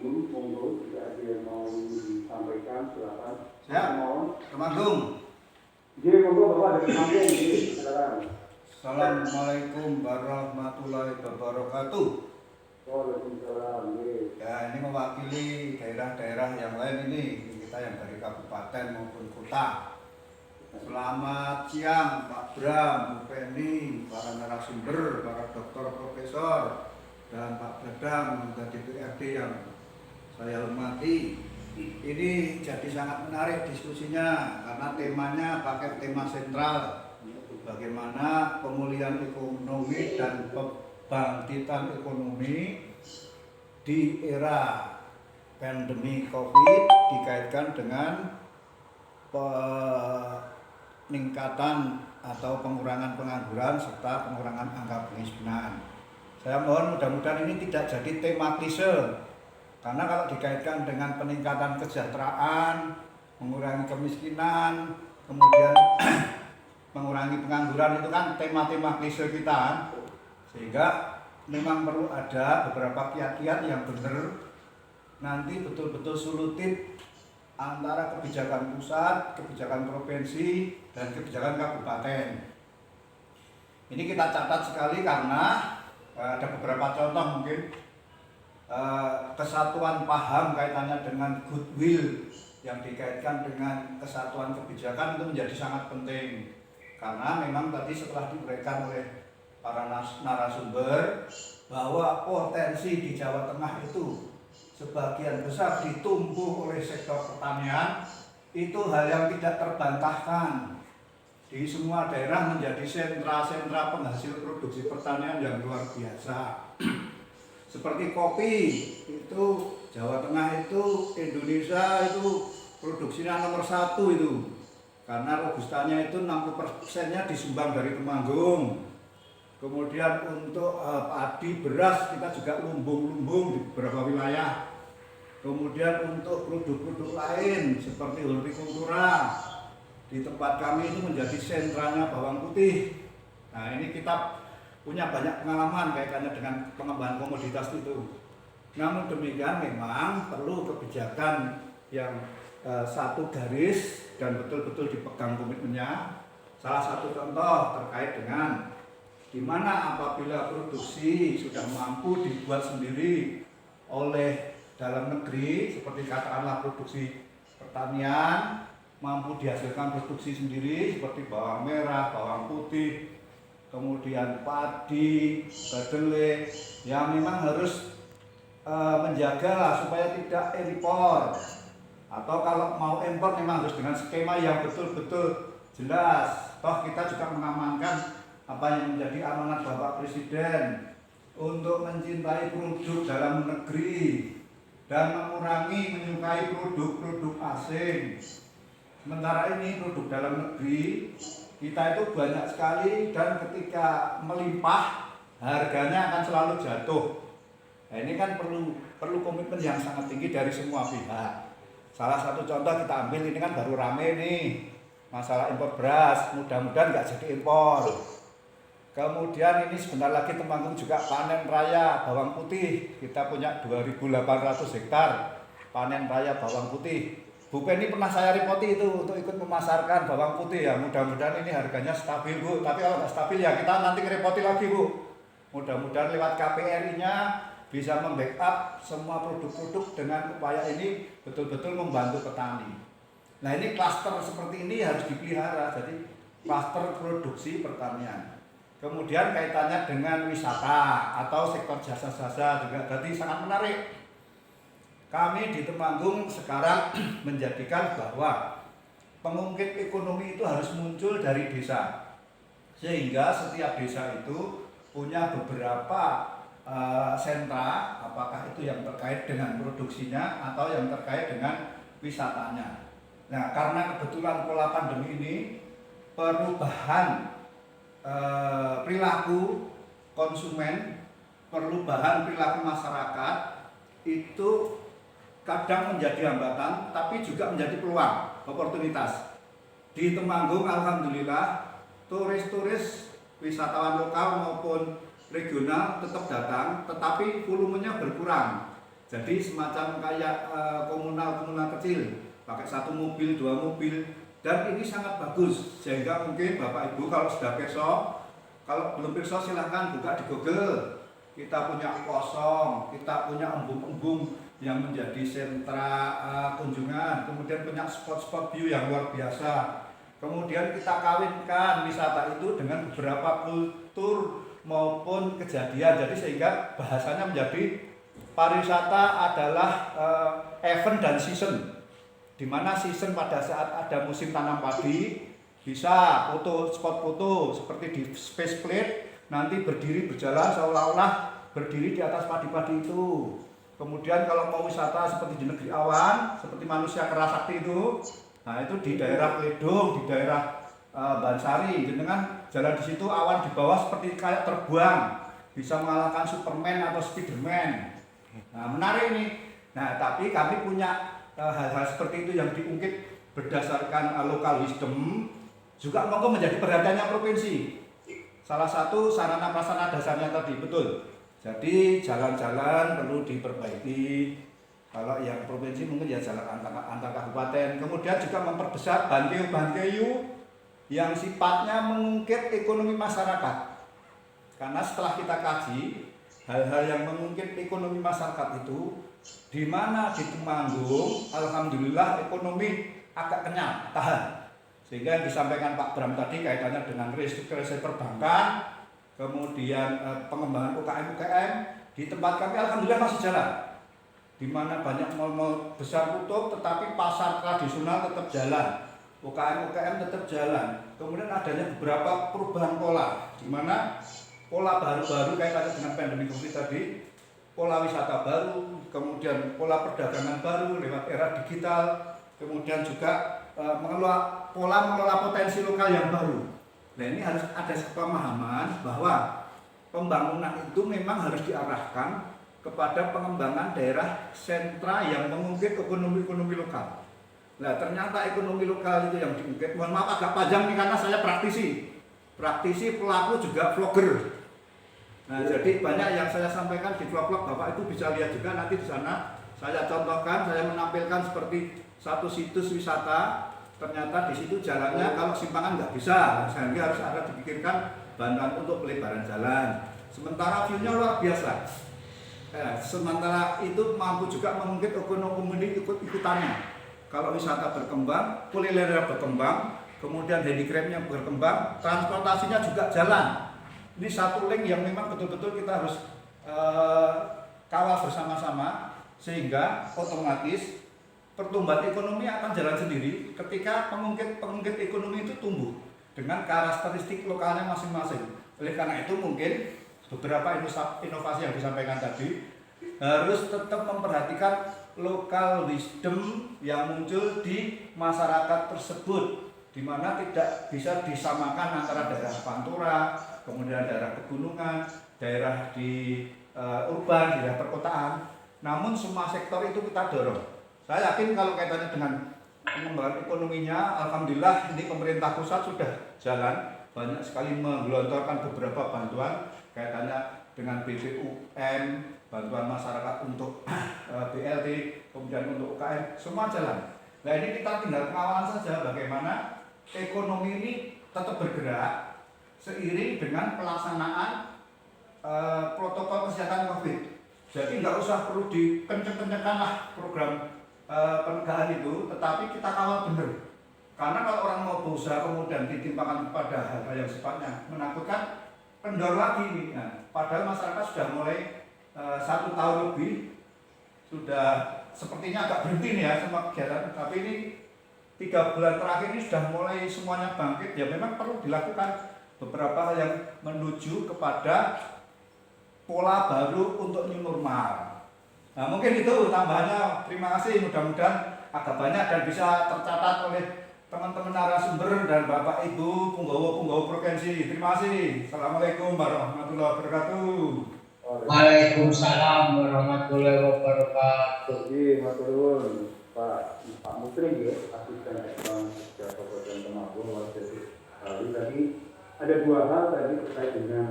monggo jika ada yang mau disampaikan silakan. Siap. Mohon. Temanggung. Jadi monggo Bapak dari Temanggung, silakan. Assalamualaikum warahmatullahi wabarakatuh. Waalaikumsalam. Ya, ini mewakili daerah-daerah yang lain ini kita yang dari kabupaten maupun kota. Selamat siang Pak Bram, Bu Penny, para narasumber, para dokter, profesor, dan Pak Dadang, dan DPRD yang saya hormati. Ini jadi sangat menarik diskusinya karena temanya pakai tema sentral, bagaimana pemulihan ekonomi dan kebangkitan ekonomi di era pandemi COVID dikaitkan dengan peningkatan atau pengurangan pengangguran serta pengurangan angka kemiskinan. Saya mohon mudah-mudahan ini tidak jadi tema klise, karena kalau dikaitkan dengan peningkatan kesejahteraan, mengurangi kemiskinan, kemudian mengurangi pengangguran, itu kan tema-tema klise kita, sehingga memang perlu ada beberapa kiat-kiat yang benar nanti betul-betul solutif antara kebijakan pusat, kebijakan provinsi, dan kebijakan kabupaten. Ini kita catat sekali karena ada beberapa contoh mungkin kesatuan paham kaitannya dengan goodwill yang dikaitkan dengan kesatuan kebijakan itu menjadi sangat penting, karena memang tadi setelah diuraikan oleh para narasumber bahwa potensi di Jawa Tengah itu sebagian besar ditumpuh oleh sektor pertanian, itu hal yang tidak terbantahkan. Di semua daerah menjadi sentra-sentra penghasil produksi pertanian yang luar biasa. Seperti kopi, itu Jawa Tengah itu Indonesia itu produksinya nomor 1 itu. Karena robustanya itu 60%-nya disumbang dari Temanggung. Kemudian untuk padi, beras kita juga lumbung-lumbung di beberapa wilayah. Kemudian untuk produk-produk lain seperti hortikultura, di tempat kami itu menjadi sentranya bawang putih. Nah, ini kita punya banyak pengalaman kaitannya dengan pengembangan komoditas itu. Namun demikian memang perlu kebijakan yang satu garis dan betul-betul dipegang komitmennya. Salah satu contoh terkait dengan di mana apabila produksi sudah mampu dibuat sendiri oleh dalam negeri, seperti katakanlah produksi pertanian, mampu dihasilkan produksi sendiri seperti bawang merah, bawang putih, kemudian padi, kedelai, yang memang harus menjaga supaya tidak impor, atau kalau mau impor memang harus dengan skema yang betul-betul jelas. Toh kita juga mengamankan apa yang menjadi amanat Bapak Presiden untuk mencintai produk dalam negeri dan menyukai produk-produk asing. Sementara ini produk dalam negeri kita itu banyak sekali dan ketika melimpah harganya akan selalu jatuh. Nah, ini kan perlu komitmen yang sangat tinggi dari semua pihak. Salah satu contoh kita ambil, ini kan baru rame nih masalah impor beras, mudah-mudahan nggak jadi impor. Kemudian ini sebentar lagi Temanggung juga panen raya bawang putih. Kita punya 2.800 hektar panen raya bawang putih. Bu Penny pernah saya ripoti itu untuk ikut memasarkan bawang putih ya. Mudah-mudahan ini harganya stabil Bu. Tapi kalau nggak stabil ya kita nanti ngerepoti lagi Bu. Mudah-mudahan lewat KPRI-nya bisa membackup semua produk-produk dengan upaya ini betul-betul membantu petani. Nah, ini klaster seperti ini harus dipelihara. Jadi klaster produksi pertanian. Kemudian kaitannya dengan wisata atau sektor jasa-jasa juga tadi sangat menarik. Kami di Temanggung sekarang menjadikan bahwa pengungkit ekonomi itu harus muncul dari desa. Sehingga setiap desa itu punya beberapa sentra, apakah itu yang terkait dengan produksinya atau yang terkait dengan wisatanya. Nah, karena kebetulan pola pandemi ini perubahan perilaku konsumen, perubahan perilaku masyarakat itu kadang menjadi hambatan, tapi juga menjadi peluang, oportunitas. Di Temanggung, alhamdulillah, turis-turis, wisatawan lokal maupun regional tetap datang, tetapi volumenya berkurang. Jadi semacam kayak komunal kecil, pakai 1 mobil, 2 mobil, dan ini sangat bagus. Sehingga mungkin Bapak Ibu kalau sudah pirsa, kalau belum pirsa silahkan buka di Google. Kita punya kosong, kita punya embung-embung yang menjadi sentra kunjungan, kemudian punya spot-spot view yang luar biasa. Kemudian kita kawinkan wisata itu dengan beberapa kultur maupun kejadian. Jadi sehingga bahasanya menjadi pariwisata adalah event dan season, di mana season pada saat ada musim tanam padi bisa foto, spot foto seperti di Space Plate, nanti berdiri berjalan seolah-olah berdiri di atas padi-padi itu. Kemudian kalau mau wisata seperti di negeri awan, seperti manusia kerasakti itu, nah itu di daerah Ledong, di daerah Bansari, dengan jalan di situ awan di bawah seperti kayak terbang, bisa mengalahkan Superman atau Spiderman. Nah, menarik nih. Nah, tapi kami punya hal-hal seperti itu yang diungkit berdasarkan local wisdom, juga monggo menjadi perhatiannya provinsi. Salah satu sarana prasarana dasarnya tadi, betul. Jadi jalan-jalan perlu diperbaiki. Kalau yang provinsi mungkin ya jalan antar kabupaten. Kemudian juga memperbesar banteu-banteu yang sifatnya mengungkit ekonomi masyarakat. Karena setelah kita kaji, hal-hal yang mengungkit ekonomi masyarakat itu, di mana di Temanggung, alhamdulillah ekonomi agak kenyang, tahan. Sehingga yang disampaikan Pak Bram tadi kaitannya dengan restrukturisasi perbankan, kemudian pengembangan UKM di tempat kami alhamdulillah masih jalan. Di mana banyak mal-mal besar tutup, tetapi pasar tradisional tetap jalan, UKM tetap jalan. Kemudian adanya beberapa perubahan pola, di mana pola baru-baru kaitannya dengan pandemi COVID tadi, pola wisata baru, kemudian pola perdagangan baru lewat era digital, kemudian juga pola mengelola potensi lokal yang baru. Nah, ini harus ada pemahaman bahwa pembangunan itu memang harus diarahkan kepada pengembangan daerah sentra yang mengungkit ekonomi lokal. Nah, ternyata ekonomi lokal itu yang diungkit. Mohon maaf agak panjang nih karena saya praktisi pelaku juga vlogger. Nah, jadi banyak yang saya sampaikan di vlog-vlog, Bapak Ibu bisa lihat juga nanti di sana. Saya contohkan, saya menampilkan seperti satu situs wisata. Ternyata di situ jalannya kalau simpangan nggak bisa, sehingga harus ada dipikirkan bantuan untuk pelebaran jalan. Sementara view-nya luar biasa. Sementara itu mampu juga mengungkit ekonomi ikutannya. Kalau wisata berkembang, kuliner berkembang, kemudian handicraft-nya berkembang, transportasinya juga jalan. Ini satu link yang memang betul-betul kita harus kawal bersama-sama, sehingga otomatis pertumbuhan ekonomi akan jalan sendiri ketika pengungkit ekonomi itu tumbuh dengan karakteristik lokalnya masing-masing. Oleh karena itu mungkin beberapa inovasi yang disampaikan tadi harus tetap memperhatikan local wisdom yang muncul di masyarakat tersebut, di mana tidak bisa disamakan antara daerah Pantura, kemudian daerah pegunungan, daerah di urban, daerah perkotaan. Namun semua sektor itu kita dorong. Saya yakin kalau kaitannya dengan pengembangan ekonominya, alhamdulillah ini pemerintah pusat sudah jalan, banyak sekali menggelontorkan beberapa bantuan kaitannya dengan BPUM, bantuan masyarakat untuk BLT, kemudian untuk UKM, semua jalan. Nah, ini kita tinggal pengawalan saja bagaimana ekonomi ini tetap bergerak seiring dengan pelaksanaan protokol kesehatan COVID. Jadi nggak usah perlu dikenceng-kencengkan lah program penegakan itu, tetapi kita kawal benar. Karena kalau orang mau berusaha kemudian ditimpakan kepada hal-hal yang sifatnya menakutkan, kendor lagi ini. Nah, padahal masyarakat sudah mulai 1 tahun lebih sudah sepertinya agak berhenti nih ya semua kegiatan, tapi ini 3 bulan terakhir ini sudah mulai semuanya bangkit. Ya memang perlu dilakukan beberapa hal yang menuju kepada pola baru untuk new normal. Nah, mungkin itu tambahannya. Terima kasih, mudah-mudahan agak banyak dan bisa tercatat oleh teman-teman narasumber dan Bapak Ibu punggawa provinsi. Terima kasih. Assalamualaikum warahmatullahi wabarakatuh. Waalaikumsalam warahmatullahi wabarakatuh. Jadi, matur nuwun Pak Mutri ya, asisten Ekon Kabupaten Temanggung. Tadi ada 2 hal tadi terkait dengan